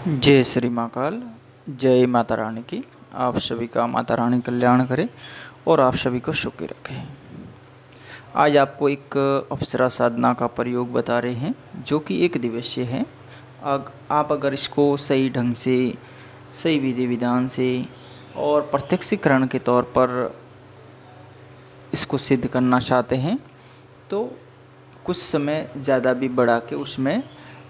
जय श्री महाकाल। जय माता रानी की। आप सभी का माता रानी कल्याण करे और आप सभी को सुखी रखे। आज आपको एक अप्सरा साधना का प्रयोग बता रहे हैं जो कि एक दिवसीय है। आप अगर इसको सही ढंग से, सही विधि विधान से और प्रत्यक्षीकरण के तौर पर इसको सिद्ध करना चाहते हैं तो कुछ समय ज़्यादा भी बढ़ा के उसमें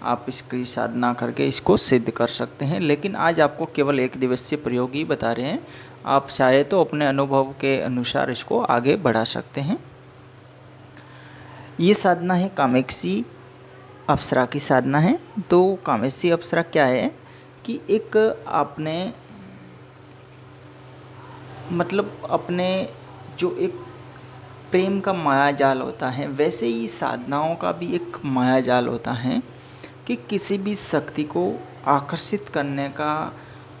आप इसकी साधना करके इसको सिद्ध कर सकते हैं। लेकिन आज आपको केवल एक दिवसीय प्रयोग ही बता रहे हैं। आप चाहे तो अपने अनुभव के अनुसार इसको आगे बढ़ा सकते हैं। ये साधना है कामेक्षी अप्सरा की साधना है। तो कामेक्षी अप्सरा क्या है कि एक आपने अपने जो एक प्रेम का माया जाल होता है, वैसे ही साधनाओं का भी एक माया जाल होता है कि किसी भी शक्ति को आकर्षित करने का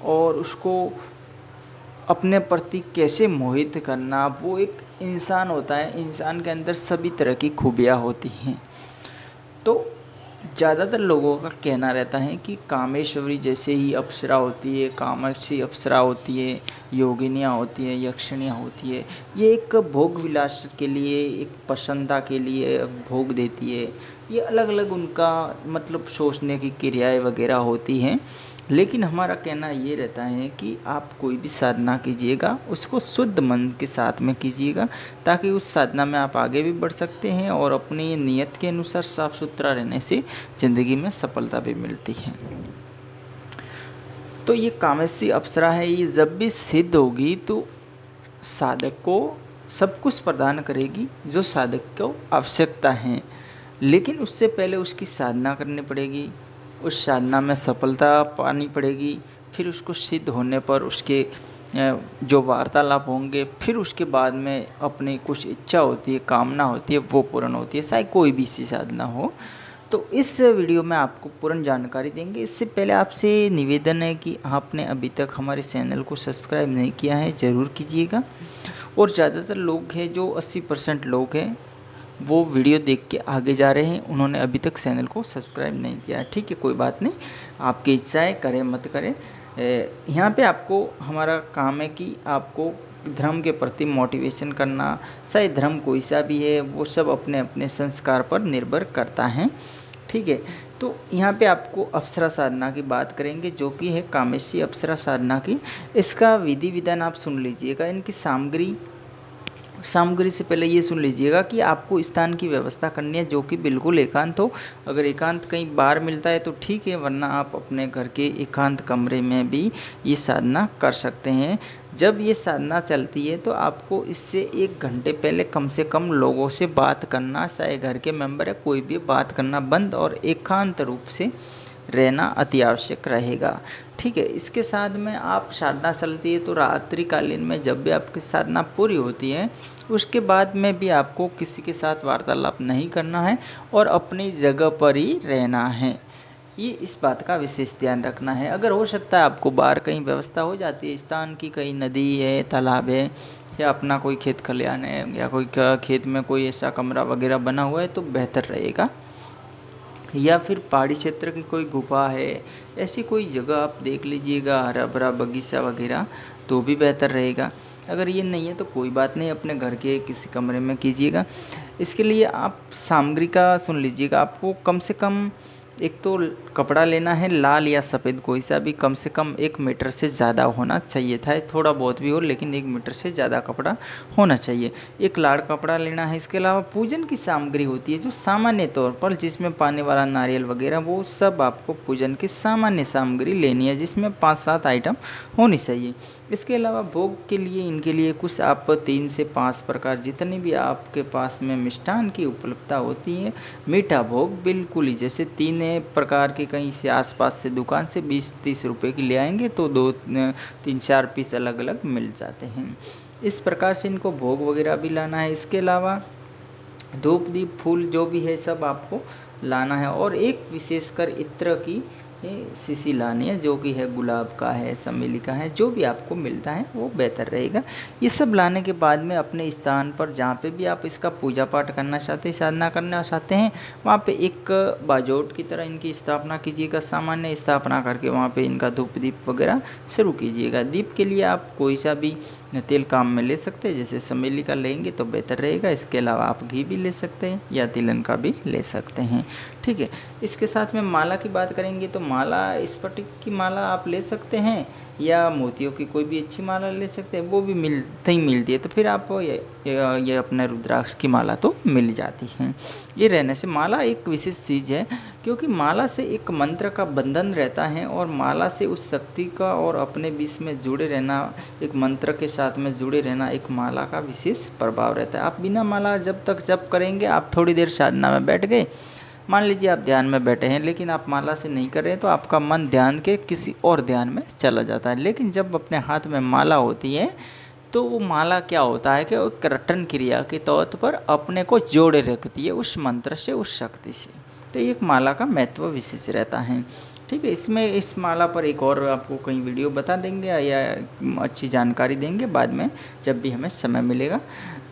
और उसको अपने प्रति कैसे मोहित करना। वो एक इंसान होता है, इंसान के अंदर सभी तरह की खूबियाँ होती हैं। तो ज़्यादातर लोगों का कहना रहता है कि कामेश्वरी जैसे ही अप्सरा होती है, कामाक्षी अप्सरा होती है, योगिनियाँ होती हैं, यक्षिणियाँ होती है, ये एक भोग विलास के लिए, एक प्रसन्नता के लिए भोग देती है। ये अलग अलग उनका सोचने की क्रियाएं वगैरह होती हैं। लेकिन हमारा कहना ये रहता है कि आप कोई भी साधना कीजिएगा उसको शुद्ध मन के साथ में कीजिएगा, ताकि उस साधना में आप आगे भी बढ़ सकते हैं और अपनी नियत के अनुसार साफ सुथरा रहने से ज़िंदगी में सफलता भी मिलती है। तो ये कामेशी अप्सरा है, ये जब भी सिद्ध होगी तो साधक को सब कुछ प्रदान करेगी जो साधक को आवश्यकता है। लेकिन उससे पहले उसकी साधना करनी पड़ेगी, उस साधना में सफलता पानी पड़ेगी। फिर उसको सिद्ध होने पर उसके जो वार्तालाप होंगे, फिर उसके बाद में अपनी कुछ इच्छा होती है, कामना होती है, वो पूर्ण होती है, चाहे कोई भी सी साधना हो। तो इस वीडियो में आपको पूर्ण जानकारी देंगे। इससे पहले आपसे निवेदन है कि आपने अभी तक हमारे चैनल को सब्सक्राइब नहीं किया है, ज़रूर कीजिएगा। और ज़्यादातर लोग हैं, जो 80% लोग हैं वो वीडियो देख के आगे जा रहे हैं, उन्होंने अभी तक चैनल को सब्सक्राइब नहीं किया है। ठीक है, कोई बात नहीं, आपकी इच्छा है, करें मत करें। यहाँ पे आपको हमारा काम है कि आपको धर्म के प्रति मोटिवेशन करना। चाहे धर्म कोई सा भी है, वो सब अपने अपने संस्कार पर निर्भर करता है। ठीक है, तो यहाँ पे आपको अप्सरा साधना की बात करेंगे जो कि है कामेशी अप्सरा साधना की। इसका विधि विधान आप सुन लीजिएगा। इनकी सामग्री से पहले ये सुन लीजिएगा कि आपको स्थान की व्यवस्था करनी है जो कि बिल्कुल एकांत हो। अगर एकांत कहीं बाहर मिलता है तो ठीक है, वरना आप अपने घर के एकांत कमरे में भी ये साधना कर सकते हैं। जब ये साधना चलती है तो आपको इससे 1 घंटे पहले कम से कम लोगों से बात करना, चाहे घर के मेंबर है कोई भी, बात करना बंद और एकांत रूप से रहना अति आवश्यक रहेगा। ठीक है, इसके साथ में आप साधना चलती है तो रात्रिकालीन में जब भी आपकी साधना पूरी होती है उसके बाद में भी आपको किसी के साथ वार्तालाप नहीं करना है और अपनी जगह पर ही रहना है। ये इस बात का विशेष ध्यान रखना है। अगर हो सकता है आपको बाहर कहीं व्यवस्था हो जाती है स्थान की, कहीं नदी है, तालाब है, या अपना कोई खेत खलिहान है, या कोई खेत में कोई ऐसा कमरा वगैरह बना हुआ है तो बेहतर रहेगा। या फिर पहाड़ी क्षेत्र की कोई गुफा है, ऐसी कोई जगह आप देख लीजिएगा, हरा भरा बगीचा वगैरह, तो भी बेहतर रहेगा। अगर ये नहीं है तो कोई बात नहीं, अपने घर के किसी कमरे में कीजिएगा। इसके लिए आप सामग्री का सुन लीजिएगा। आपको कम से कम एक तो कपड़ा लेना है, लाल या सफ़ेद कोई सा भी, कम से कम 1 मीटर से ज़्यादा होना चाहिए था। थोड़ा बहुत भी हो लेकिन 1 मीटर से ज़्यादा कपड़ा होना चाहिए। एक लाड़ कपड़ा लेना है। इसके अलावा पूजन की सामग्री होती है जो सामान्य तौर पर, जिसमें पानी वाला नारियल वगैरह, वो सब आपको पूजन की सामान्य सामग्री लेनी है, जिसमें 5-7 आइटम होनी चाहिए। इसके अलावा भोग के लिए, इनके लिए कुछ आप 3 से 5 प्रकार, जितनी भी आपके पास में मिष्ठान की उपलब्धता होती है, मीठा भोग बिल्कुल ही, जैसे 3 प्रकार के कहीं से आसपास से दुकान से 20-30 रुपए की ले आएंगे तो 2-3-4 पीस अलग अलग मिल जाते हैं। इस प्रकार से इनको भोग वगैरह भी लाना है। इसके अलावा धूप दीप फूल जो भी है सब आपको लाना है। और एक विशेषकर इत्र की सीसी लानी है, जो कि है गुलाब का है, चमेली का है, जो भी आपको मिलता है वो बेहतर रहेगा। ये सब लाने के बाद में अपने स्थान पर जहाँ पे भी आप इसका पूजा पाठ करना चाहते हैं, साधना करना चाहते हैं, वहाँ पे एक बाजोट की तरह इनकी स्थापना कीजिएगा। सामान्य स्थापना करके वहाँ पे इनका धूप दीप वगैरह शुरू कीजिएगा। दीप के लिए आप कोई सा भी तेल काम में ले सकते हैं, जैसे चमेली का लेंगे तो बेहतर रहेगा। इसके अलावा आप घी भी ले सकते हैं या तिलन का भी ले सकते हैं, ठीक है। इसके साथ में माला की बात करेंगे तो माला स्फटिक की माला आप ले सकते हैं या मोतियों की कोई भी अच्छी माला ले सकते हैं, वो भी मिलती है। तो फिर आप ये अपने रुद्राक्ष की माला तो मिल जाती है। ये रहने से माला एक विशेष चीज़ है, क्योंकि माला से एक मंत्र का बंधन रहता है और माला से उस शक्ति का और अपने बीच में जुड़े रहना, एक मंत्र के साथ में जुड़े रहना, एक माला का विशेष प्रभाव रहता है। आप बिना माला जब तक जप करेंगे, आप थोड़ी देर साधना में बैठ गए, मान लीजिए आप ध्यान में बैठे हैं लेकिन आप माला से नहीं कर रहे हैं, तो आपका मन ध्यान के किसी और ध्यान में चला जाता है। लेकिन जब अपने हाथ में माला होती है तो वो माला क्या होता है कि एक रटन क्रिया के तौर पर अपने को जोड़े रखती है उस मंत्र से, उस शक्ति से। तो एक माला का महत्व विशेष रहता है, ठीक है। इसमें इस माला पर एक और आपको कहीं वीडियो बता देंगे या अच्छी जानकारी देंगे बाद में, जब भी हमें समय मिलेगा।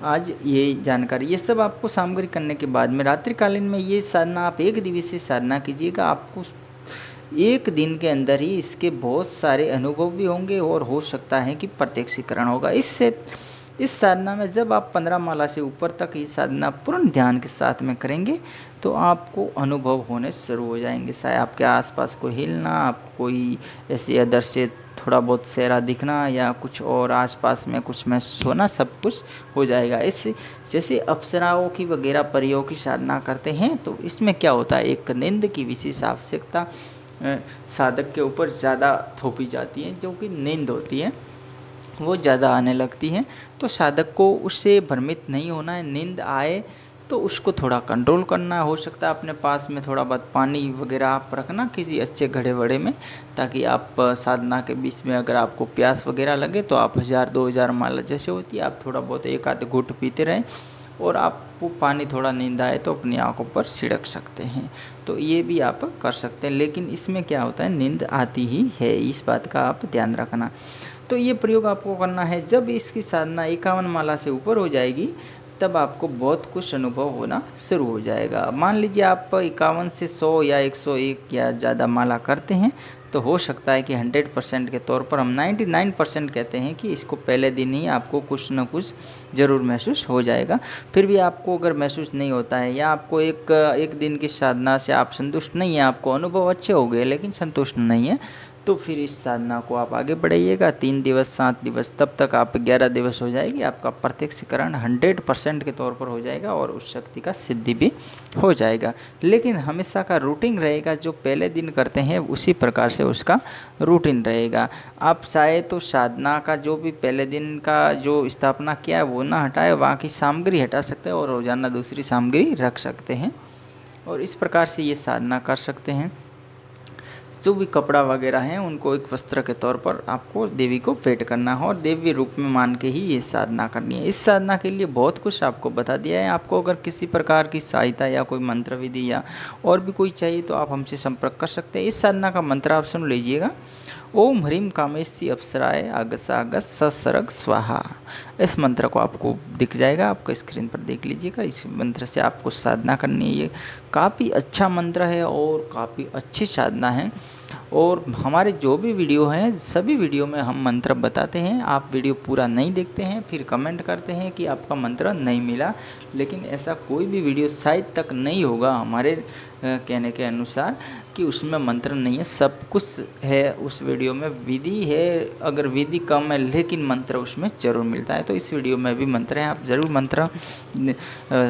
आज ये जानकारी, ये सब आपको सामग्री करने के बाद में रात्रिकालीन में ये साधना आप एक दिवसीय साधना कीजिएगा। आपको एक दिन के अंदर ही इसके बहुत सारे अनुभव भी होंगे और हो सकता है कि प्रत्यक्षीकरण होगा। इस साधना में जब आप 15 माला से ऊपर तक ये साधना पूर्ण ध्यान के साथ में करेंगे तो आपको अनुभव होने शुरू हो जाएंगे। चाहे आपके आसपास कोई हिलना, आपको कोई ऐसे अदृश्य थोड़ा बहुत चेहरा दिखना या कुछ और आसपास में कुछ महसूस होना, सब कुछ हो जाएगा। इससे जैसे अप्सराओं की वगैरह परियों की साधना करते हैं तो इसमें क्या होता है, एक नींद की विशेष आवश्यकता साधक के ऊपर ज़्यादा थोपी जाती है, जो कि नींद होती है वो ज़्यादा आने लगती है। तो साधक को उससे भ्रमित नहीं होना है। नींद आए तो उसको थोड़ा कंट्रोल करना, हो सकता है अपने पास में थोड़ा बहुत पानी वगैरह आप रखना किसी अच्छे घड़े वड़े में, ताकि आप साधना के बीच में अगर आपको प्यास वगैरह लगे तो आप 1000-2000 माला जैसे होती है, आप थोड़ा बहुत एक आध घूंट पीते रहें और आपको पानी थोड़ा नींद आए तो अपनी आँखों पर छिड़क सकते हैं। तो ये भी आप कर सकते हैं, लेकिन इसमें क्या होता है, नींद आती ही है, इस बात का आप ध्यान रखना। तो ये प्रयोग आपको करना है। जब इसकी साधना 51 माला से ऊपर हो जाएगी तब आपको बहुत कुछ अनुभव होना शुरू हो जाएगा। मान लीजिए आप 51 से 100 या 101 या ज़्यादा माला करते हैं तो हो सकता है कि 100% के तौर पर, हम 99% कहते हैं कि इसको पहले दिन ही आपको कुछ न कुछ ज़रूर महसूस हो जाएगा। फिर भी आपको अगर महसूस नहीं होता है या आपको एक दिन की साधना से आप संतुष्ट नहीं हैं, आपको अनुभव अच्छे हो गए लेकिन संतुष्ट नहीं है, तो फिर इस साधना को आप आगे बढ़ाइएगा। 3 दिवस 7 दिवस तब तक आप 11 दिवस हो जाएगी, आपका प्रत्यक्षीकरण 100% के तौर पर हो जाएगा और उस शक्ति का सिद्धि भी हो जाएगा। लेकिन हमेशा का रूटीन रहेगा, जो पहले दिन करते हैं उसी प्रकार से उसका रूटीन रहेगा। आप चाहे तो साधना का जो भी पहले दिन का जो स्थापना किया है वो ना हटाए, वहाँ की सामग्री हटा सकते हैं और रोज़ाना दूसरी सामग्री रख सकते हैं और इस प्रकार से ये साधना कर सकते हैं। जो भी कपड़ा वगैरह हैं उनको एक वस्त्र के तौर पर आपको देवी को भेंट करना है और देवी रूप में मान के ही ये साधना करनी है। इस साधना के लिए बहुत कुछ आपको बता दिया है। आपको अगर किसी प्रकार की सहायता या कोई मंत्र विधि या और भी कोई चाहिए तो आप हमसे संपर्क कर सकते हैं। इस साधना का मंत्र आप सुन लीजिएगा, ओम ह्रीम कामेशी अप्सराय आगस ससरग स्वाहा। इस मंत्र को आपको दिख जाएगा, आपको स्क्रीन पर देख लीजिएगा। इस मंत्र से आपको साधना करनी है। ये काफ़ी अच्छा मंत्र है और काफ़ी अच्छी साधना है और हमारे जो भी वीडियो हैं सभी वीडियो में हम मंत्र बताते हैं। आप वीडियो पूरा नहीं देखते हैं, फिर कमेंट करते हैं कि आपका मंत्र नहीं मिला, लेकिन ऐसा कोई भी वीडियो शायद तक नहीं होगा हमारे कहने के अनुसार कि उसमें मंत्र नहीं है। सब कुछ है उस वीडियो में, विधि है, अगर विधि कम है लेकिन मंत्र उसमें ज़रूर मिलता है। तो इस वीडियो में भी मंत्र हैं, आप ज़रूर मंत्र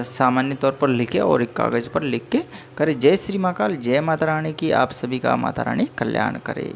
सामान्य तौर पर लिखें और एक कागज़ पर लिख के करें। जय श्री महाकाल, जय माता रानी की। आप सभी का माता रानी कल्याण करे।